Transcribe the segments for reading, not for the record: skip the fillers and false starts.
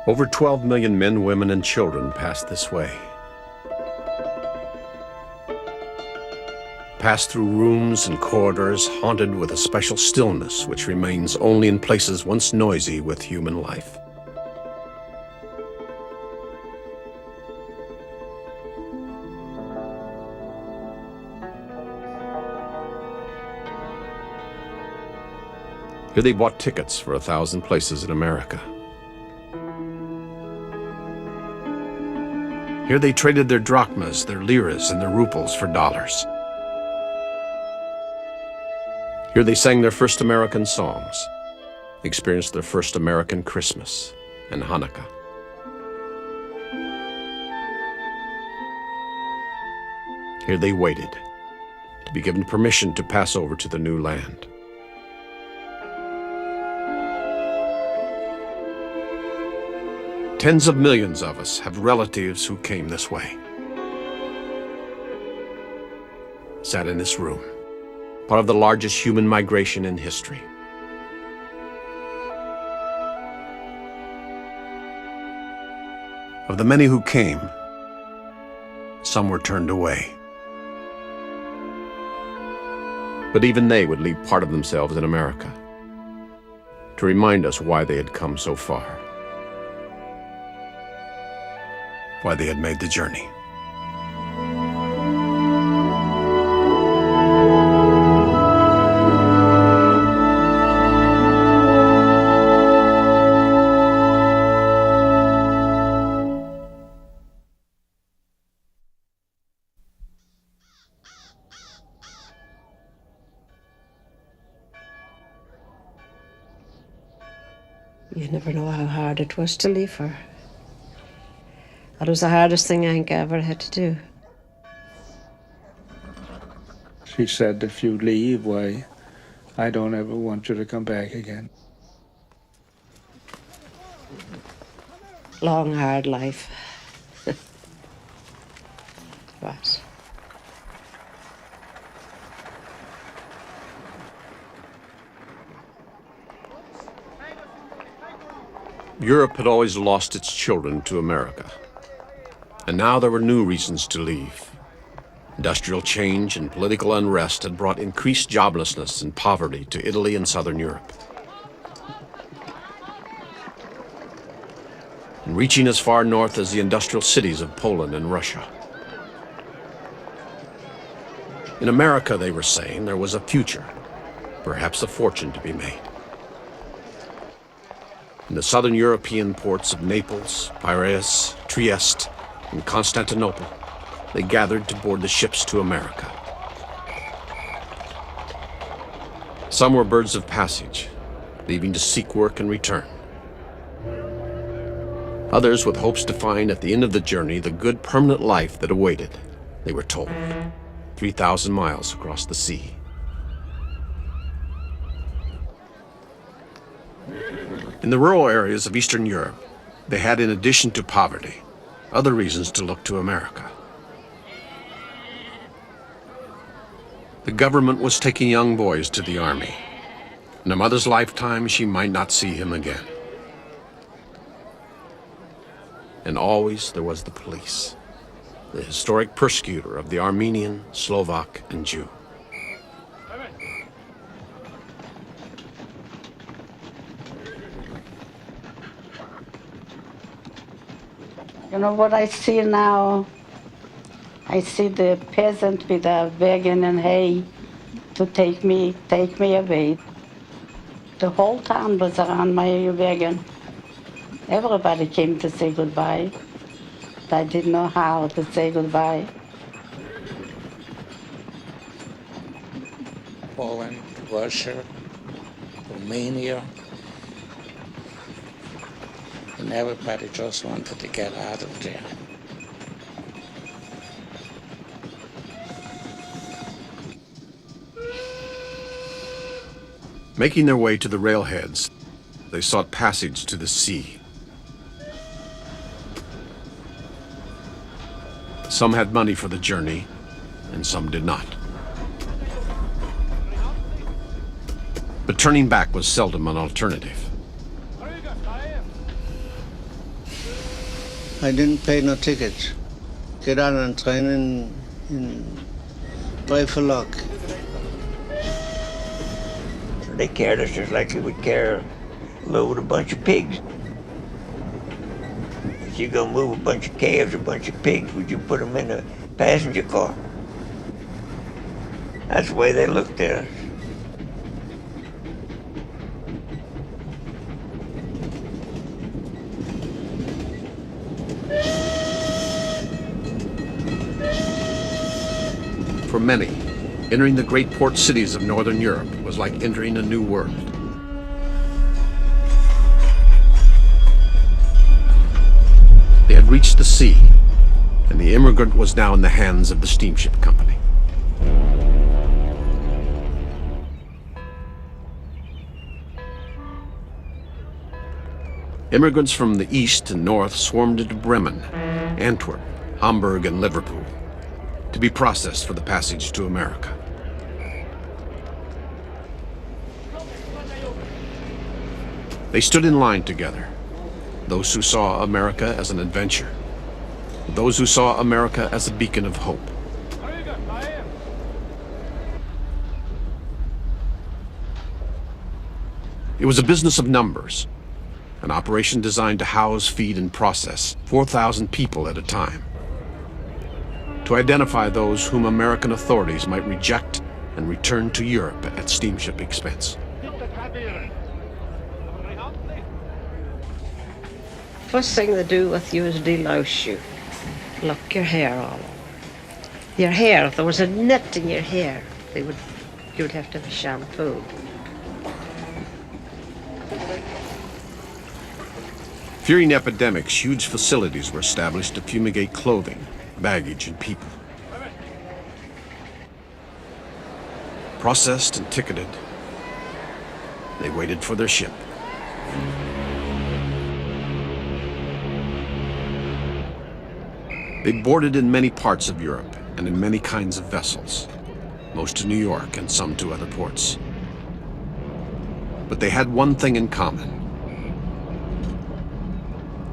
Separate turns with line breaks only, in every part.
Over 12 million men, women, and children passed this way. Passed through rooms and corridors haunted with a special stillness which remains only in places once noisy with human life. Here they bought tickets for 1,000 places in America. Here they traded their drachmas, their liras, and their ruples for dollars. Here they sang their first American songs, experienced their first American Christmas and Hanukkah. Here they waited to be given permission to pass over to the new land. Tens of millions of us have relatives who came this way. Sat in this room, part of the largest human migration in history. Of the many who came, some were turned away. But even they would leave part of themselves in America to remind us why they had come so far. Why they had made the journey.
You never know how hard it was to leave her. That was the hardest thing I think I ever had to do.
She said, if you leave, why, I don't ever want you to come back again.
Long, hard life. But
Europe had always lost its children to America. And now there were new reasons to leave. Industrial change and political unrest had brought increased joblessness and poverty to Italy and Southern Europe. And reaching as far north as the industrial cities of Poland and Russia. In America, they were saying, there was a future, perhaps a fortune to be made. In the southern European ports of Naples, Piraeus, Trieste, and Constantinople, they gathered to board the ships to America. Some were birds of passage, leaving to seek work and return. Others with hopes to find at the end of the journey the good permanent life that awaited, they were told, 3,000 miles across the sea. In the rural areas of Eastern Europe, they had, in addition to poverty, other reasons to look to America. The government was taking young boys to the army. In a mother's lifetime, she might not see him again. And always there was the police, the historic persecutor of the Armenian, Slovak, and Jew.
You know what I see now? I see the peasant with a wagon and hay to take me away. The whole town was around my wagon. Everybody came to say goodbye. I didn't know how to say goodbye.
Poland, Russia, Romania, and everybody just wanted to get out of there.
Making their way to the railheads, they sought passage to the sea. Some had money for the journey, and some did not. But turning back was seldom an alternative.
I didn't pay no tickets. Get on a train and pray for luck.
They cared us just like they would care moving a bunch of pigs. If you go move a bunch of calves or a bunch of pigs, would you put them in a passenger car? That's the way they looked at us.
For many, entering the great port cities of Northern Europe was like entering a new world. They had reached the sea, and the immigrant was now in the hands of the steamship company. Immigrants from the east and north swarmed into Bremen, Antwerp, Hamburg, and Liverpool to be processed for the passage to America. They stood in line together, those who saw America as an adventure, those who saw America as a beacon of hope. It was a business of numbers, an operation designed to house, feed, and process 4,000 people at a time, to identify those whom American authorities might reject and return to Europe at steamship expense.
First thing they do with you is delouse you. Look, your hair all over. Your hair, if there was a nit in your hair, you would have to have a shampoo.
Fearing epidemics, huge facilities were established to fumigate clothing, baggage, and people. Processed and ticketed, they waited for their ship. They boarded in many parts of Europe and in many kinds of vessels, most to New York and some to other ports. But they had one thing in common.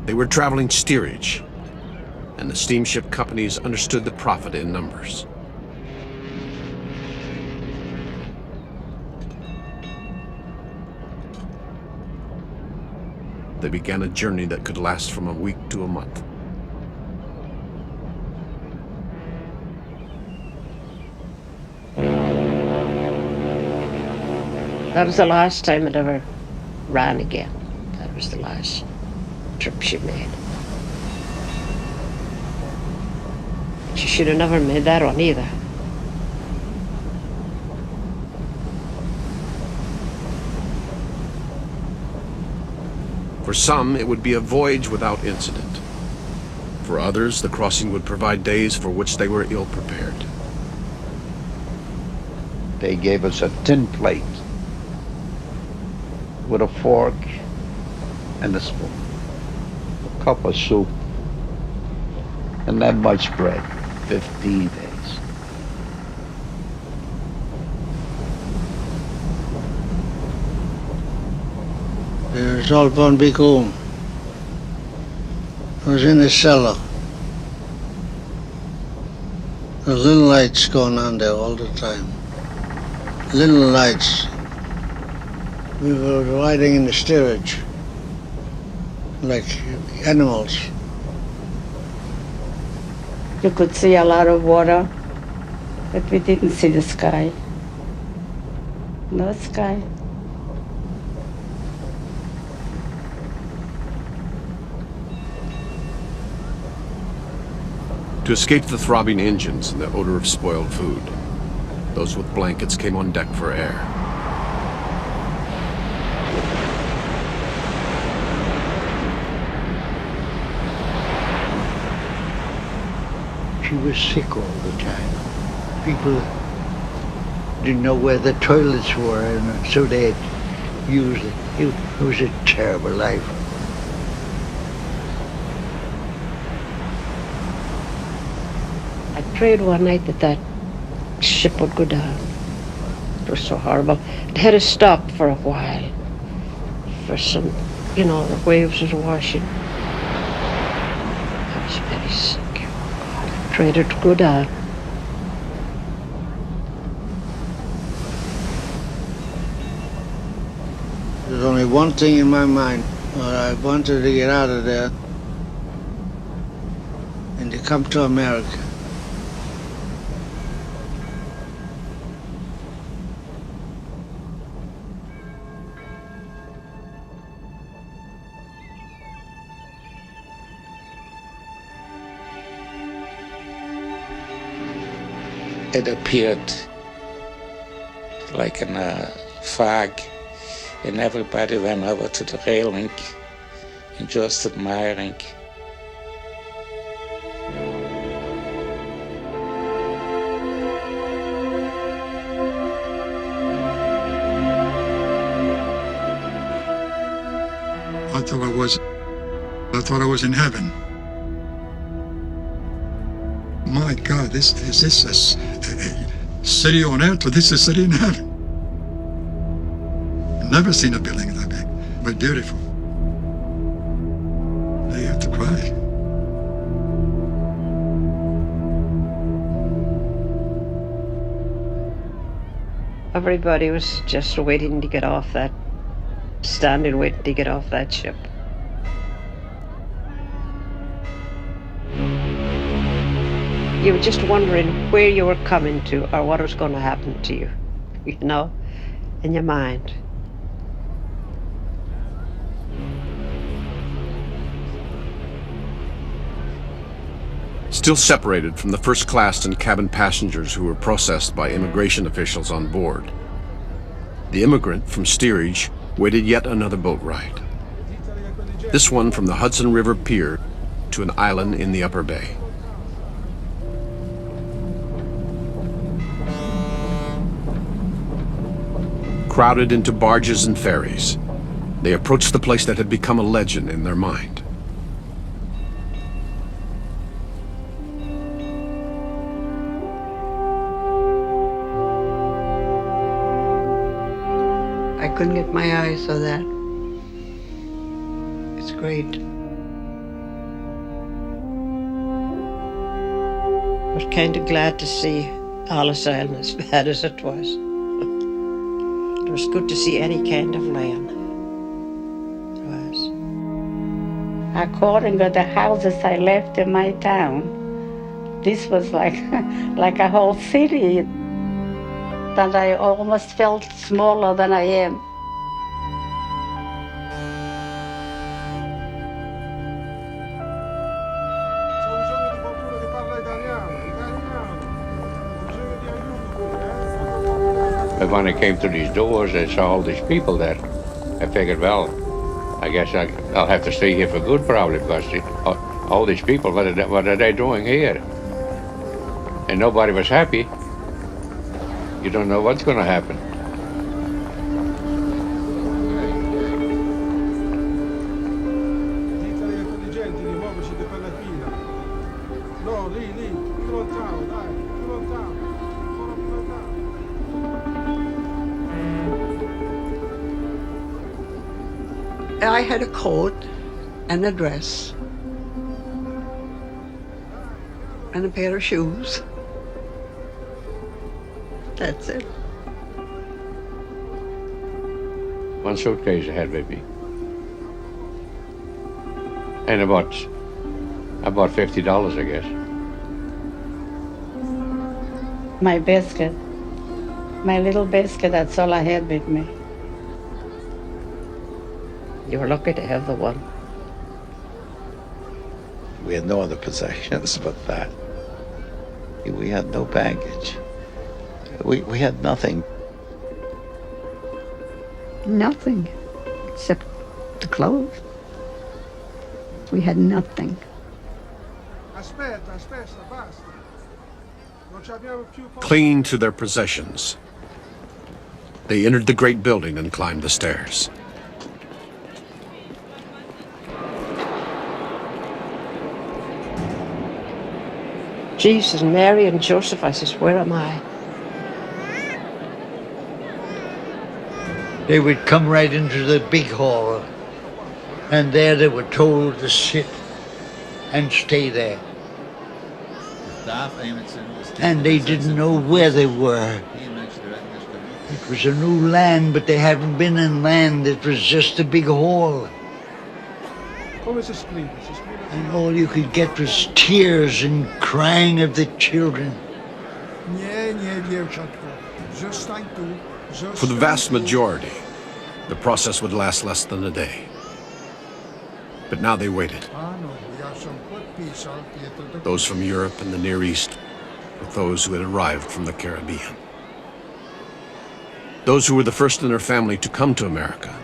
They were traveling steerage, and the steamship companies understood the profit in numbers. They began a journey that could last from a week to a month.
That was the last time it ever ran again. That was the last trip she made. She should have never made that one either.
For some, it would be a voyage without incident. For others, the crossing would provide days for which they were ill-prepared.
They gave us a tin plate with a fork and a spoon, a cup of soup, and that much bread, 15 days.
It was all one big room. I was in the cellar. There's little lights going on there all the time. Little lights. We were riding in the steerage like animals.
You could see a lot of water, but we didn't see the sky. No sky.
To escape the throbbing engines and the odor of spoiled food, those with blankets came on deck for air.
She was sick all the time. People didn't know where the toilets were, and so they'd use it. It was a terrible life.
I prayed one night that that ship would go down. It was so horrible. It had to stop for a while. For some, the waves was washing. ready to go down.
There's only one thing in my mind. I wanted to get out of there and to come to America.
It appeared like a fog, and everybody went over to the railing and just admiring.
I thought I was in heaven. My God, is this a city on earth, or this is a city in heaven? Never seen a building that big, but beautiful. Now you have to cry.
Everybody was just waiting to get off that, standing waiting to get off that ship. You were just wondering where you were coming to or what was going to happen to you, you know, in your mind.
Still separated from the first class and cabin passengers who were processed by immigration officials on board, the immigrant from steerage waited yet another boat ride. This one from the Hudson River Pier to an island in the Upper Bay. Crowded into barges and ferries, they approached the place that had become a legend in their mind.
I couldn't get my eyes on that. It's great.
I was kind of glad to see Ellis Island as bad as it was. It was good to see any kind of land. It was.
According to the houses I left in my town, this was like, like a whole city. And I almost felt smaller than I am.
But when I came to these doors, I saw all these people there. I figured, well, I guess I'll have to stay here for good, probably, because all these people, what are they doing here? And nobody was happy. You don't know what's going to happen.
I had a coat and a dress and a pair of shoes. That's it.
One suitcase I had with me. And about $50, I guess.
My basket, my little basket, that's all I had with me.
You were lucky to have the one.
We had no other possessions but that. We had no baggage. We had nothing.
Nothing, except the clothes. We had nothing.
Clinging to their possessions, they entered the great building and climbed the stairs.
Jesus, Mary and Joseph, I says, where am I?
They would come right into the big hall, and there they were told to sit and stay there. And they didn't know where they were. It was a new land, but they hadn't been in land. It was just a big hall. And all you could get was tears and crying of the children.
For the vast majority, the process would last less than a day. But now they waited. Those from Europe and the Near East, with those who had arrived from the Caribbean. Those who were the first in their family to come to America,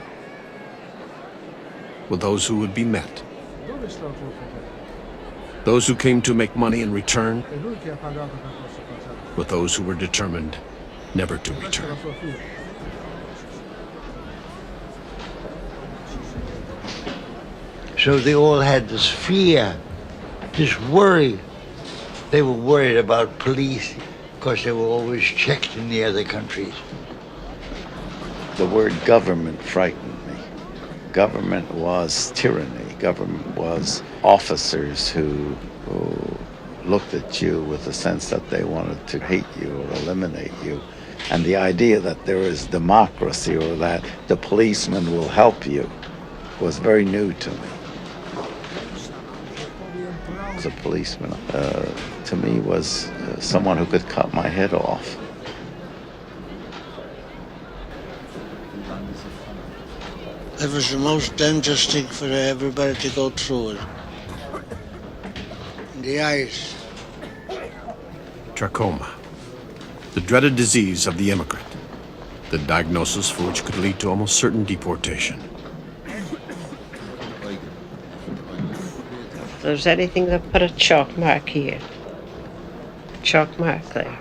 with those who would be met. Those who came to make money and return, with those who were determined never to return.
So they all had this fear, this worry. They were worried about police because they were always checked in the other countries.
The word government frightened me. Government was tyranny. Government was officers who looked at you with a sense that they wanted to hate you or eliminate you. And the idea that there is democracy or that the policeman will help you was very new to me. As a policeman, to me, was someone who could cut my head off.
It was the most dangerous thing for everybody to go through it. In the eyes.
Trachoma, the dreaded disease of the immigrant, the diagnosis for which could lead to almost certain deportation.
If there's anything that put a chalk mark here, chalk mark there.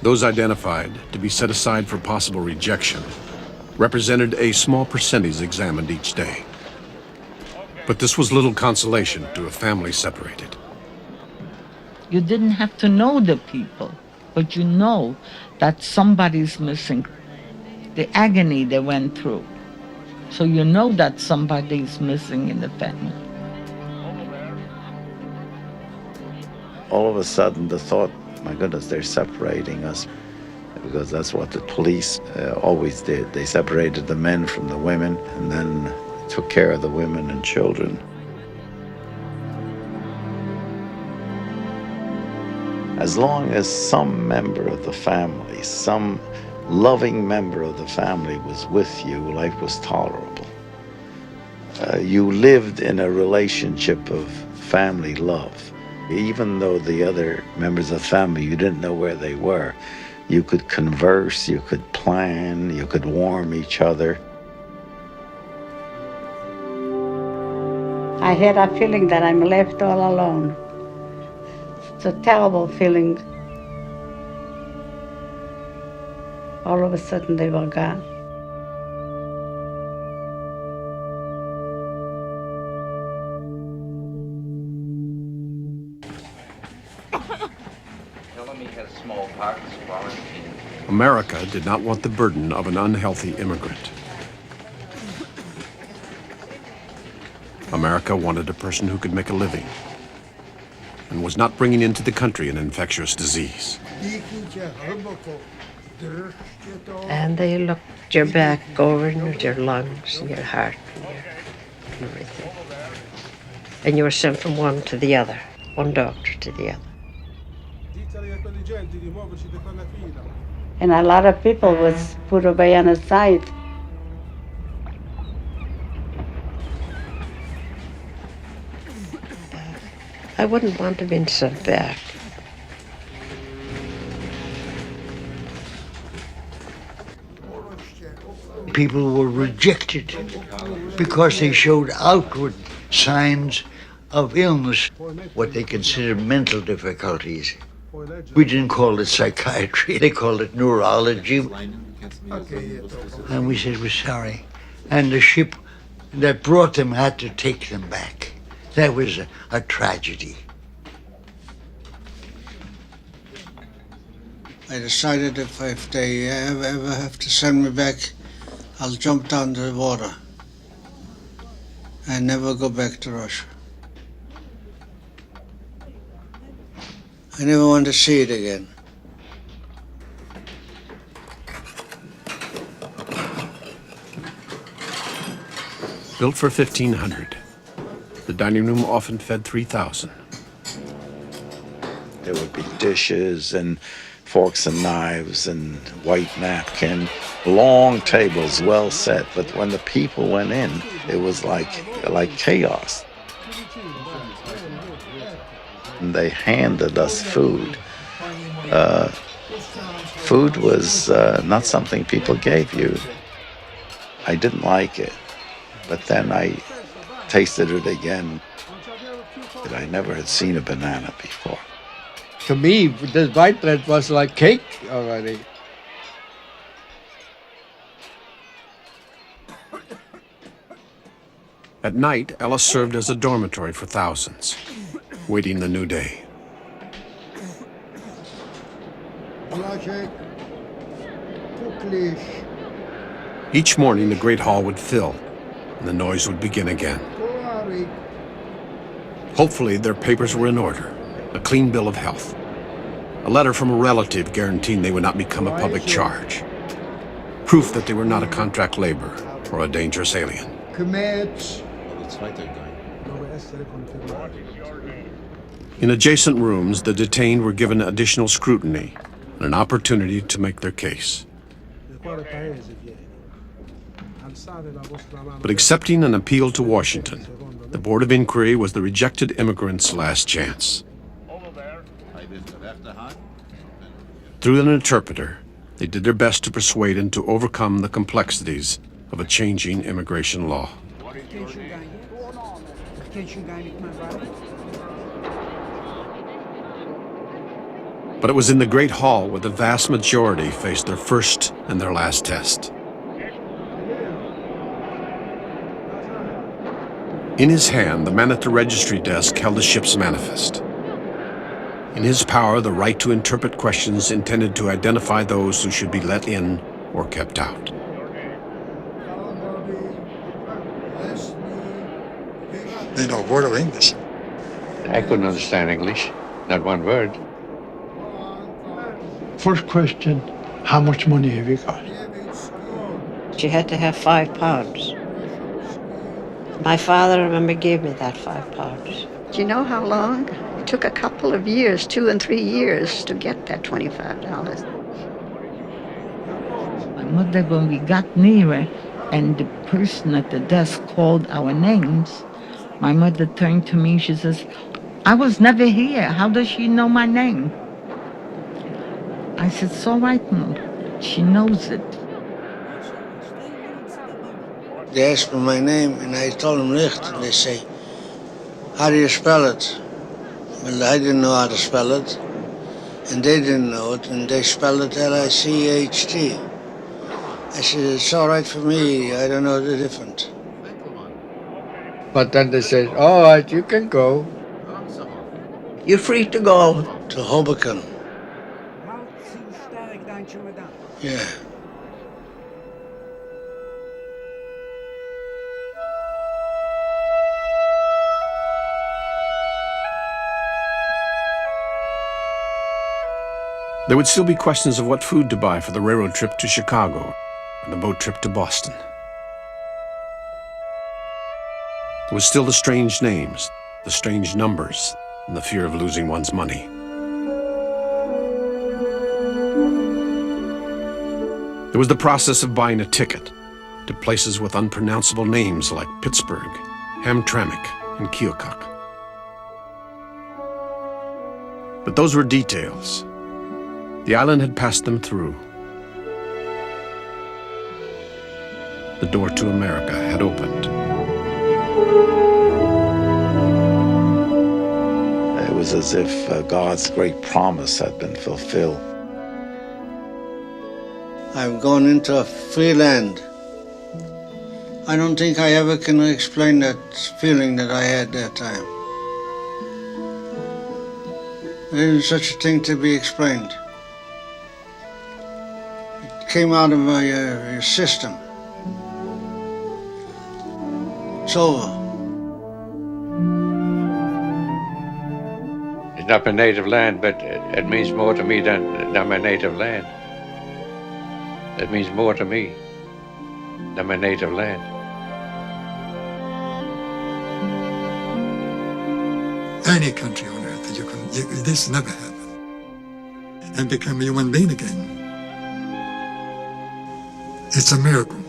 Those identified to be set aside for possible rejection represented a small percentage examined each day. But this was little consolation to a family separated.
You didn't have to know the people, but you know that somebody's missing. The agony they went through. So you know that somebody's missing in the family.
All of a sudden, the thought, my goodness, they're separating us. Because that's what the police always did. They separated the men from the women and then took care of the women and children. As long as some member of the family, some loving member of the family was with you, life was tolerable. You lived in a relationship of family love. Even though the other members of the family, you didn't know where they were, you could converse, you could plan, you could warm each other.
I had a feeling that I'm left all alone. It's a terrible feeling. All of a sudden they were gone.
America did not want the burden of an unhealthy immigrant. America wanted a person who could make a living and was not bringing into the country an infectious disease.
And they looked your back over and your lungs and your heart and everything. And you were sent from one to the other, one doctor to the other.
And a lot of people was put away on the side.
I wouldn't want to have been sent back.
People were rejected because they showed outward signs of illness, what they considered mental difficulties. We didn't call it psychiatry, they called it neurology. And we said, we're sorry. And the ship that brought them had to take them back. That was a tragedy.
I decided if they ever have to send me back, I'll jump down to the water and never go back to Russia. I never want to see it again.
Built for 1,500, the dining room often fed 3,000.
There would be dishes and forks and knives and white napkin, long tables well set, but when the people went in, it was like chaos. And they handed us food. Food was not something people gave you. I didn't like it, but then I tasted it again. I never had seen a banana before.
To me, this white bread was like cake already.
At night, Ellis served as a dormitory for thousands, waiting the new day. Each morning, the great hall would fill, and the noise would begin again. Hopefully, their papers were in order, a clean bill of health, a letter from a relative guaranteeing they would not become a public charge, proof that they were not a contract laborer or a dangerous alien. In adjacent rooms, the detained were given additional scrutiny and an opportunity to make their case. But accepting an appeal to Washington, the Board of Inquiry was the rejected immigrants' last chance. Through an interpreter, they did their best to persuade and to overcome the complexities of a changing immigration law. But it was in the Great Hall where the vast majority faced their first and their last test. In his hand, the man at the registry desk held the ship's manifest. In his power, the right to interpret questions intended to identify those who should be let in or kept out.
They know a word of English.
I couldn't understand English, not one word.
First question, how much money have you got?
She had to have £5. My father, I remember, gave me that £5.
Do you know how long? It took a couple of years, 2 and 3 years, to get that $25.
My mother, when we got nearer and the person at the desk called our names, my mother turned to me, she says, "I was never here. How does she know my name?" I said, "It's all right, Mom. She knows it."
They asked me my name, and I told them Licht, and they say, "How do you spell it?" Well, I didn't know how to spell it, and they didn't know it, and they spelled it Licht. I said, "It's all right for me. I don't know the difference."
But then they said, all right, you can go.
You're free to go.
To Hoboken. Yeah.
There would still be questions of what food to buy for the railroad trip to Chicago and the boat trip to Boston. There was still the strange names, the strange numbers, and the fear of losing one's money. There was the process of buying a ticket to places with unpronounceable names like Pittsburgh, Hamtramck, and Keokuk. But those were details. The island had passed them through. The door to America had opened.
It was as if God's great promise had been fulfilled.
I've gone into a free land. I don't think I ever can explain that feeling that I had that time. There isn't such a thing to be explained. It came out of my system. It's over.
The It's not my native land, but it means more to me than my native land. It means more to me than my native land.
Any country on earth that this never happened, and become a human being again. It's a miracle.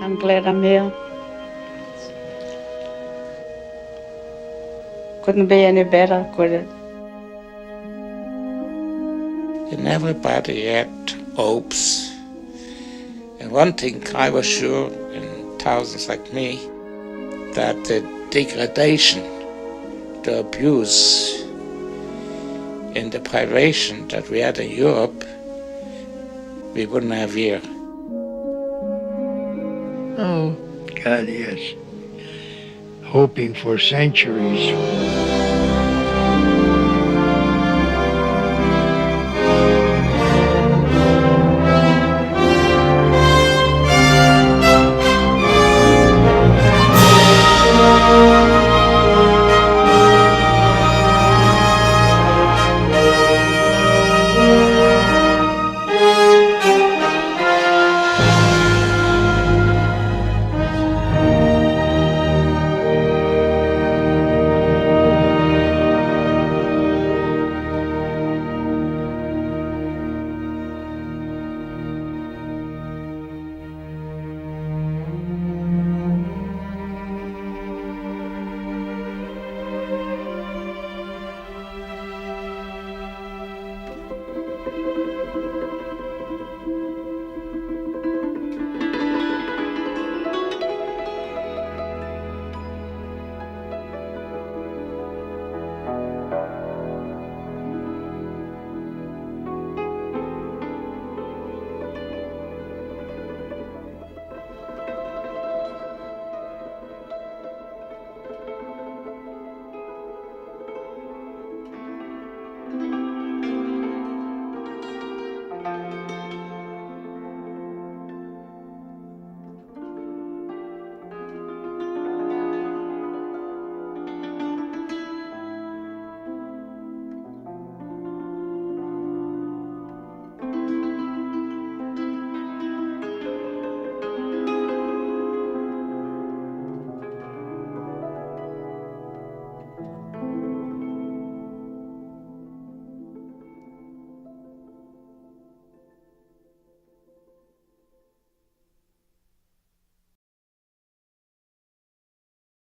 I'm glad I'm here. Couldn't be any better, could it?
And everybody had hopes. And one thing I was sure, and thousands like me, that the degradation, the abuse, and the privation that we had in Europe, we wouldn't have here.
Oh, God, yes. Hoping for centuries.